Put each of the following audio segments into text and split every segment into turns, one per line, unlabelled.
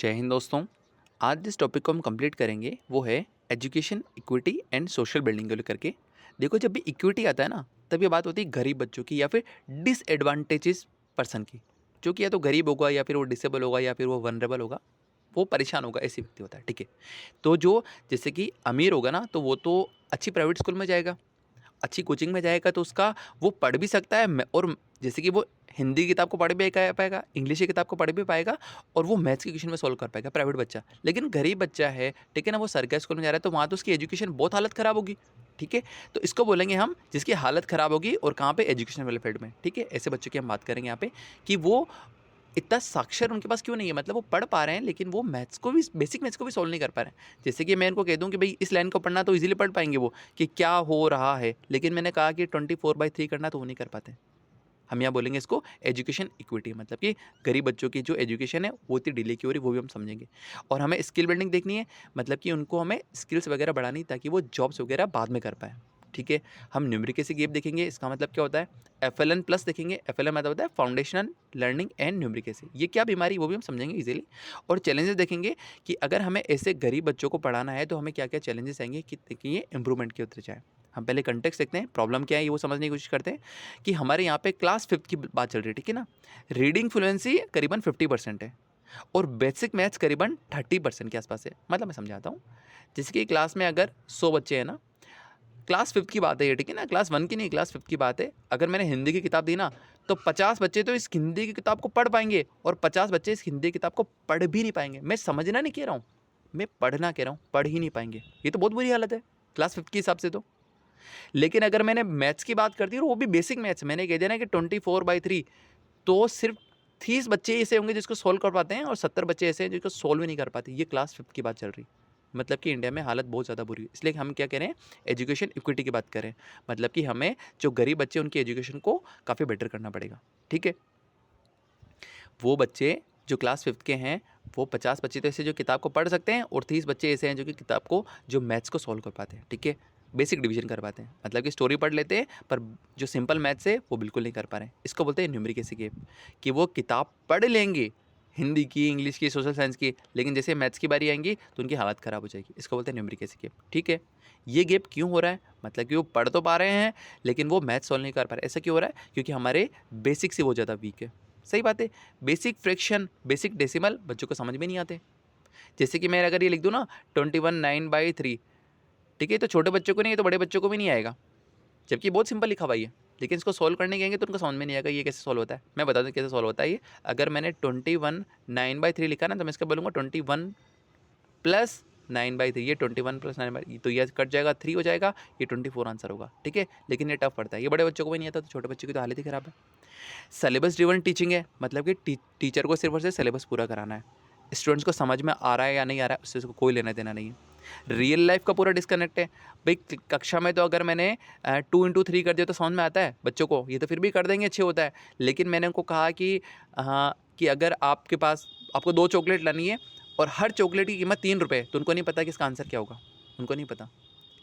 जय हिंद दोस्तों। आज जिस टॉपिक को हम कंप्लीट करेंगे वो है education equity and social building को लेकर के। देखो, जब भी इक्विटी आता है ना, तब ये बात होती है गरीब बच्चों की या फिर डिसएडवांटेजेस पर्सन की, जो कि या तो गरीब होगा या फिर वो डिसेबल होगा या फिर वो वनरेबल होगा, वो परेशान होगा, ऐसी व्यक्ति होता है। ठीक है, तो जो जैसे कि अमीर होगा ना, तो वो तो अच्छी प्राइवेट स्कूल में जाएगा, अच्छी कोचिंग में जाएगा, तो उसका वो पढ़ भी सकता है और जैसे कि वो हिंदी किताब को पढ़ भी पाएगा, इंग्लिश की किताब को पढ़ भी पाएगा, और वो मैथ्स के क्वेश्चन में सॉल्व कर पाएगा प्राइवेट बच्चा। लेकिन गरीब बच्चा है, ठीक है ना, वो सरकारी स्कूल में जा रहा है, तो वहाँ तो उसकी एजुकेशन बहुत हालत ख़राब होगी। ठीक है, तो इसको बोलेंगे हम जिसकी हालत ख़राब होगी, और कहाँ पे, एजुकेशन वाले फील्ड में। ठीक है, ऐसे बच्चों की हम बात करेंगे यहाँ पे कि वो इतना साक्षर उनके पास क्यों नहीं है, मतलब वो पढ़ पा रहे हैं लेकिन वो मैथ्स को भी, बेसिक मैथ्स को भी सोल्व नहीं कर पा रहे हैं। जैसे कि मैं इनको कह दूं कि भाई इस लाइन को पढ़ना, तो इजीली पढ़ पाएंगे वो कि क्या हो रहा है, लेकिन मैंने कहा कि 24/3 करना, तो वो नहीं कर पाते। हम यहाँ बोलेंगे इसको एजुकेशन इक्विटी, मतलब कि गरीब बच्चों की जो एजुकेशन है वो इतनी डिले की हो रही, वो भी हम समझेंगे। और हमें स्किल बिल्डिंग देखनी है, मतलब कि उनको हमें स्किल्स वगैरह बढ़ानी, ताकि वो जॉब्स वगैरह बाद में कर पाए। ठीक है, हम न्यूमेरिकल गैप देखेंगे, इसका मतलब क्या होता है, FLN प्लस देखेंगे। FLN मतलब होता है फाउंडेशनल लर्निंग एंड न्यूमेरिकल, ये क्या बीमारी, वो भी हम समझेंगे इजीली। और चैलेंजेस देखेंगे कि अगर हमें ऐसे गरीब बच्चों को पढ़ाना है, तो हमें क्या क्या चैलेंजेस आएंगे कि ये इंप्रूवमेंट की उतर जाए। हम पहले कंटेक्स्ट देखते हैं, प्रॉब्लम क्या है ये वो समझने की कोशिश करते हैं कि हमारे यहाँ पे क्लास 5th की बात चल रही है। ठीक है ना, रीडिंग फ्लुएंसी करीबन 50% है, और बेसिक मैथ्स करीबन 30% के आसपास है। मतलब मैं समझाता हूँ, जैसे कि क्लास में अगर 100 बच्चे हैं ना, क्लास 5th की बात है ये, ठीक है ना, क्लास 1 की नहीं, क्लास 5th की बात है। अगर मैंने हिंदी की किताब दी ना, तो 50 बच्चे तो इस हिंदी की किताब को पढ़ पाएंगे, और 50 बच्चे इस हिंदी की किताब को पढ़ भी नहीं पाएंगे। मैं समझना नहीं कह रहा हूँ, मैं पढ़ना कह रहा हूँ, पढ़ ही नहीं पाएंगे। ये तो बहुत बुरी हालत है क्लास 5th के हिसाब से तो। लेकिन अगर मैंने मैथ्स की बात कर दी, और वो भी बेसिक मैथ्स, मैंने कह दिया ना कि 24/3, तो सिर्फ 30 बच्चे ऐसे होंगे जिसको सोल्व कर पाते हैं, और 70 बच्चे ऐसे हैं जिसको सोल्व ही नहीं कर पाते। ये क्लास 5th की बात चल रही, मतलब कि इंडिया में हालत बहुत ज़्यादा बुरी है। इसलिए हम क्या कह रहे हैं, एजुकेशन इक्विटी की बात करें, मतलब कि हमें जो गरीब बच्चे उनकी एजुकेशन को काफ़ी बेटर करना पड़ेगा। ठीक है, वो बच्चे जो क्लास 5th के हैं, वो 50 बच्चे तो ऐसे जो किताब को पढ़ सकते हैं, और 30 बच्चे ऐसे हैं जो कि किताब को, जो मैथ्स को सॉल्व कर पाते हैं। ठीक है, बेसिक डिवीजन कर पाते हैं, मतलब कि स्टोरी पढ़ लेते हैं, पर जो सिंपल मैथ्स है वो बिल्कुल नहीं कर पा रहे हैं। इसको बोलते हैं न्यूमेरिकल गैप, कि वो किताब पढ़ लेंगे हिंदी की, इंग्लिश की, सोशल साइंस की, लेकिन जैसे मैथ्स की बारी आएंगी तो उनकी हालत ख़राब हो जाएगी। इसको बोलते हैं न्यूमेरिकल गैप। ठीक है, ये गैप क्यों हो रहा है, मतलब कि वो पढ़ तो पा रहे हैं लेकिन वो मैथ्स सॉल्व नहीं कर पा रहे। ऐसा क्यों हो रहा है, क्योंकि हमारे बेसिक से वो ज़्यादा वीक है। सही बात है, बेसिक फ्रैक्शन, बेसिक डेसिमल बच्चों को समझ में नहीं आते। जैसे कि मैं अगर ये लिख दूँ ना 21/9/3, ठीक है, तो छोटे बच्चों को नहीं है, तो बड़े बच्चों को भी नहीं आएगा, जबकि बहुत सिंपल लिखा हुआ है ये। लेकिन इसको सॉल्व करने गएंगे तो उनको समझ में नहीं आएगा ये कैसे सॉल्व होता है। मैं बता दूं कैसे सॉल्व होता है ये। अगर मैंने 21/9/3 लिखा ना, तो मैं इसका बोलूँगा 21+9/3, ये 21+9/3, तो ये कट जाएगा, 3 हो जाएगा, ये 24 आंसर होगा। ठीक है, लेकिन ये टफ पड़ता है, ये बड़े बच्चों को भी नहीं आता, तो छोटे बच्चों की तो हालत ही ख़राब है। सिलेबस ड्रिवन टीचिंग है, मतलब कि टीचर को सिर्फ और सिर्फ सिलेबस पूरा कराना है, स्टूडेंट्स को समझ में आ रहा है या नहीं आ रहा है उससे उसको कोई लेना देना नहीं है। रियल लाइफ का पूरा डिस्कनेक्ट है। भाई कक्षा में तो अगर मैंने 2 into 3 कर दिया तो समझ में आता है बच्चों को, ये तो फिर भी कर देंगे, अच्छे होता है। लेकिन मैंने उनको कहा कि अगर आपके पास, आपको 2 चॉकलेट लानी है, और हर चॉकलेट की कीमत 3 रुपये, तो उनको नहीं पता कि इसका आंसर क्या होगा, उनको नहीं पता।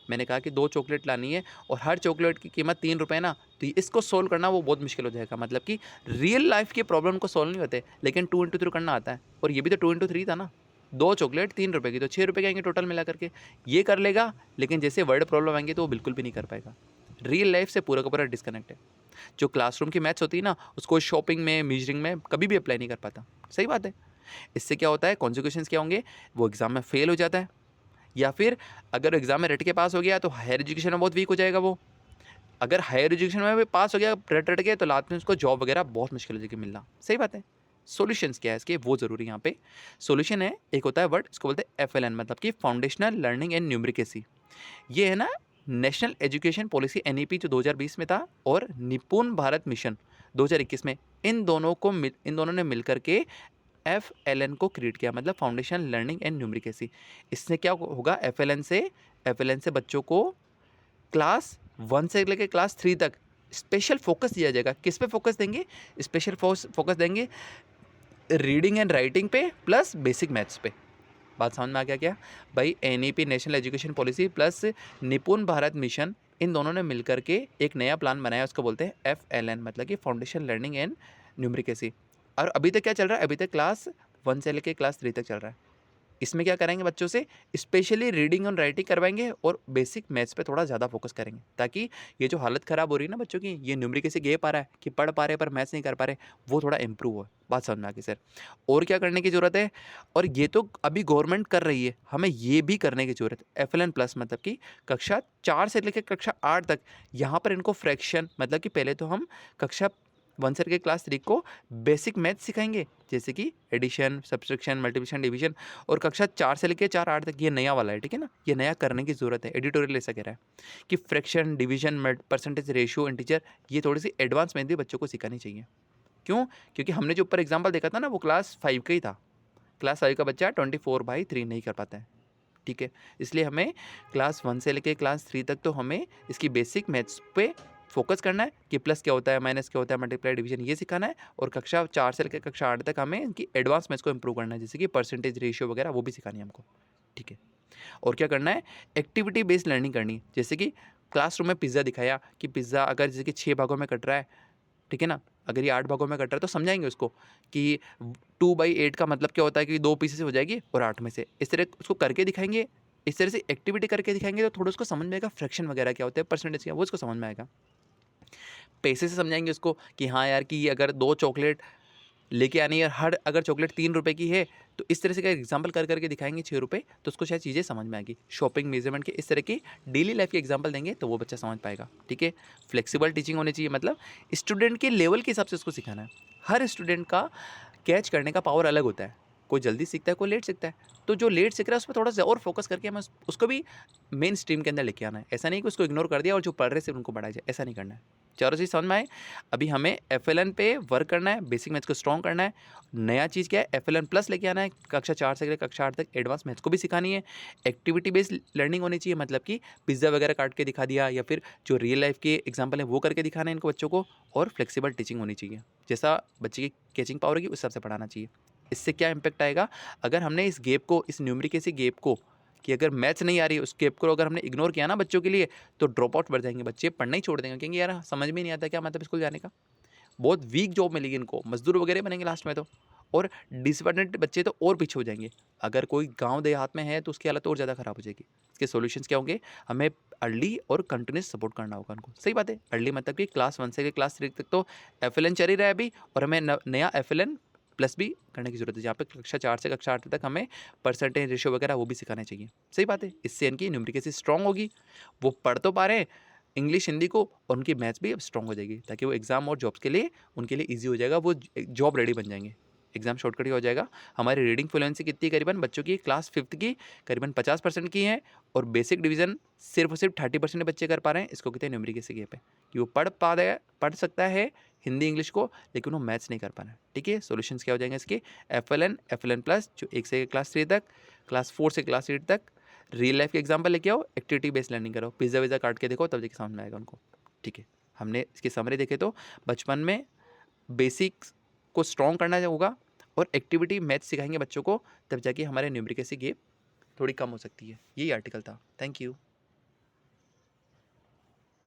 मैंने कहा कि 2 चॉकलेट लानी है और हर चॉकलेट की कीमत 3 रुपये ना, तो इसको सोल्व करना वो बहुत मुश्किल हो जाएगा। मतलब कि रियल लाइफ के प्रॉब्लम को सोल्व नहीं होते, लेकिन 2 into 3 करना आता है। और ये भी तो 2 into 3 था ना, 2 चॉकलेट 3 रुपये की, तो 6 रुपये के आएंगे टोटल मिला करके। ये कर लेगा, लेकिन जैसे वर्ड प्रॉब्लम आएंगे तो वो बिल्कुल भी नहीं कर पाएगा। रियल लाइफ से पूरा का पूरा डिस्कनेक्ट है। जो क्लासरूम की मैथ्स होती है ना, उसको शॉपिंग में, मेजरिंग में कभी भी अप्लाई नहीं कर पाता। सही बात है। इससे क्या होता है, कॉन्सिक्वेंस क्या होंगे, वो एग्जाम में फेल हो जाता है, या फिर अगर एग्जाम में रट के पास हो गया तो हायर एजुकेशन में बहुत वीक हो जाएगा वो। अगर हायर एजुकेशन में भी पास हो गया रट के, तो लास्ट में उसको जॉब वगैरह बहुत मुश्किल हो जाएगी मिलना। सही बात है। सॉल्यूशंस क्या है इसके, वो जरूरी यहाँ पे सॉल्यूशन है। एक होता है वर्ड, इसको बोलते हैं FLN, मतलब कि फाउंडेशनल लर्निंग एंड न्यूमेरिकल। ये है ना नेशनल एजुकेशन पॉलिसी NEP जो 2020 में था, और निपुण भारत मिशन 2021 में, इन दोनों ने मिलकर के FLN को क्रिएट किया, मतलब फाउंडेशन लर्निंग एंड न्यूमेरिकल। इससे क्या होगा, FLN से बच्चों को क्लास 1 से लेकर क्लास 3 तक स्पेशल फोकस दिया जाएगा। किस पे फोकस देंगे, स्पेशल फोकस देंगे रीडिंग एंड राइटिंग पे प्लस बेसिक मैथ्स पे। बात समझ में आ गया क्या भाई। NEP national education policy plus निपुण भारत मिशन, इन दोनों ने मिलकर के एक नया प्लान बनाया, उसको बोलते हैं FLN, मतलब कि फाउंडेशन लर्निंग एंड न्यूमेरिकल। और अभी तक क्या चल रहा है, अभी तक क्लास 1 से लेके क्लास 3 तक चल रहा है। इसमें क्या कराएंगे बच्चों से, स्पेशली रीडिंग और राइटिंग करवाएंगे और बेसिक मैथ्स पे थोड़ा ज़्यादा फोकस करेंगे, ताकि ये जो हालत ख़राब हो रही है ना बच्चों की, ये न्यूमेरिकल से गैप आ रहा है कि पढ़ पा रहे पर मैथ्स नहीं कर पा रहे, वो थोड़ा इंप्रूव हो। बात समझ में आ गई सर? और क्या करने की ज़रूरत है, और ये तो अभी गवर्नमेंट कर रही है, हमें ये भी करने की ज़रूरत है। FLN प्लस मतलब कि कक्षा 4 से लेकर कक्षा 8 तक, यहाँ पर इनको फ्रैक्शन मतलब कि पहले तो हम कक्षा 1 से लेकर क्लास 3 को बेसिक मैथ सिखाएंगे, जैसे कि एडिशन, सब्सट्रैक्शन, मल्टीप्लिकेशन, डिवीजन, और कक्षा 4 से लेकर 4-8 तक ये नया वाला है, ठीक है ना, ये नया करने की ज़रूरत है। एडिटोरियल ऐसा कह रहा है कि fraction, division, percentage, ratio, integer, ये थोड़ी सी एडवांस मैथ भी बच्चों को सिखानी चाहिए। क्यों? क्योंकि हमने जो ऊपर एग्जाम्पल देखा था ना, वो क्लास 5 का ही था। क्लास 5 का बच्चा 24/3 नहीं कर पाता है, ठीक है। इसलिए हमें क्लास 1 से लेकर क्लास 3 तक तो हमें इसकी बेसिक मैथ्स पे फोकस करना है कि प्लस क्या होता है, माइनस क्या होता है, मल्टीप्लाई, डिवीजन, ये सिखाना है। और कक्षा 4 से लेकर कक्षा 8 तक हमें इनकी एडवांस मैथ्स को इंप्रूव करना है, जैसे कि परसेंटेज, रेशियो वगैरह, वो भी सिखानी है हमको, ठीक है। और क्या करना है, एक्टिविटी बेस्ड लर्निंग करनी है। जैसे कि क्लासरूम में पिज़्ज़ा दिखाया कि पिज़्ज़ा अगर जैसे कि 6 भागों में कट रहा है, ठीक है ना, अगर ये 8 भागों में कट रहा है तो समझाएंगे उसको कि 2/8 का मतलब क्या होता है कि 2 पीसेस हो जाएगी और 8 में से, इस तरह उसको करके दिखाएंगे। इस तरह से एक्टिविटी करके दिखाएंगे तो थोड़ा उसको समझ में आएगा, फ्रैक्शन वगैरह क्या होता है, परसेंटेज क्या, वो उसको समझ में आएगा। पैसे से समझाएंगे उसको कि हाँ यार, कि अगर 2 चॉकलेट लेके आनी है, हर अगर चॉकलेट 3 रुपये की है, तो इस तरह से का एग्जाम्पल कर करके दिखाएंगे 6 रुपये, तो उसको शायद चीज़ें समझ में आएगी। शॉपिंग, मेजरमेंट के इस तरह की डेली लाइफ के एग्जाम्पल देंगे तो वो बच्चा समझ पाएगा, ठीक है। फ्लेक्सिबल टीचिंग होनी चाहिए, मतलब स्टूडेंट के लेवल के हिसाब से उसको सिखाना है। हर स्टूडेंट का कैच करने का पावर अलग होता है, कोई जल्दी सीखता है, कोई लेट सीखता है। तो जो लेट सीख रहा है उस पर थोड़ा सा और फोकस करके हमें उसको भी मेन स्ट्रीम के अंदर लेके आना है। ऐसा नहीं कि उसको इग्नोर कर दिया और जो पढ़ रहे सिर्फ उनको पढ़ाया जाए, ऐसा नहीं करना है। चारों चीज़ समझ में आए। अभी हमें FLN पे वर्क करना है, बेसिक मैथ्स को स्ट्रॉन्ग करना है। नया चीज़ क्या है, FLN प्लस लेके आना है, कक्षा 4 से लेकर कक्षा 8 तक एडवांस मैथ्स को भी सिखानी है। एक्टिविटी बेस्ड लर्निंग होनी चाहिए, मतलब कि पिज़्ज़ा वगैरह काट के दिखा दिया, या फिर जो रियल लाइफ के एग्जाम्पल है वो करके दिखाना है इनको बच्चों को। और फ्लेक्सिबल टीचिंग होनी चाहिए, जैसा बच्चे की कैचिंग पावर होगी उस हिसाब से पढ़ाना चाहिए। इससे क्या इम्पैक्ट आएगा, अगर हमने इस गैप को, इस न्यूमेरिकल गैप को, कि अगर मैथ्स नहीं आ रही है उस गैप को अगर हमने इग्नोर किया ना बच्चों के लिए, तो ड्रॉप आउट बढ़ जाएंगे बच्चे, पढ़ना ही छोड़ देंगे, क्योंकि यार समझ में नहीं आता क्या मतलब स्कूल जाने का। बहुत वीक जॉब मिलेगी इनको, मजदूर वगैरह बनेंगे लास्ट में तो। और डिसअपॉइंटेड बच्चे तो और पीछे हो जाएंगे। अगर कोई गांव देहात में है तो उसकी हालत और ज़्यादा खराब हो जाएगी। इसके सॉल्यूशंस क्या होंगे, हमें अर्ली और कंटिन्यूस सपोर्ट करना होगा उनको। सही बात है, अर्ली मतलब कि क्लास 1 से क्लास 3 तक तो FLN चल ही रहा है अभी, और हमें नया FLN प्लस भी करने की जरूरत है, जहाँ पे कक्षा 4 से कक्षा 8 तक हमें परसेंटेज, रेशियो वगैरह वो भी सिखाने चाहिए। सही बात है, इससे इनकी न्यूमेरिकल स्ट्रॉन्ग होगी, वो पढ़ तो पा रहे हैं इंग्लिश, हिंदी को, और उनकी मैथ्स भी अब स्ट्रॉन्ग हो जाएगी, ताकि वो एग्जाम और जॉब्स के लिए उनके लिए ईजी हो जाएगा, वो जॉब रेडी बन जाएंगे, एग्जाम शॉर्टकट ही हो जाएगा। हमारी रीडिंग फ्लुएंसी कितनी, करीबन बच्चों की क्लास 5 की करीबन 50% की है, और बेसिक डिवीजन सिर्फ और सिर्फ 30% बच्चे कर पा रहे हैं। इसको कहते हैं न्यूमेरिकल गैप है, कि वो पढ़ सकता है हिंदी इंग्लिश को, लेकिन वो मैथ्स नहीं कर पा रहा है, ठीक है। सॉल्यूशंस क्या हो जाएंगे इसके, FLN प्लस जो 1 से क्लास 3 तक, क्लास 4 से क्लास 8 तक, रियल लाइफ के एग्जाम्पल लेके आओ, एक्टिविटी बेस्ड लर्निंग करो, पिज़्ज़ा विज़्ज़ा काट के देखो, तब जाके समझ में आएगा उनको, ठीक है। हमने इसकी समरी देखे तो बचपन में बेसिक्स को स्ट्रॉन्ग करना होगा, और एक्टिविटी मैथ्स सिखाएंगे बच्चों को, तब जाके हमारे न्यूमेरिकल गैप थोड़ी कम हो सकती है। यही आर्टिकल था। Thank you.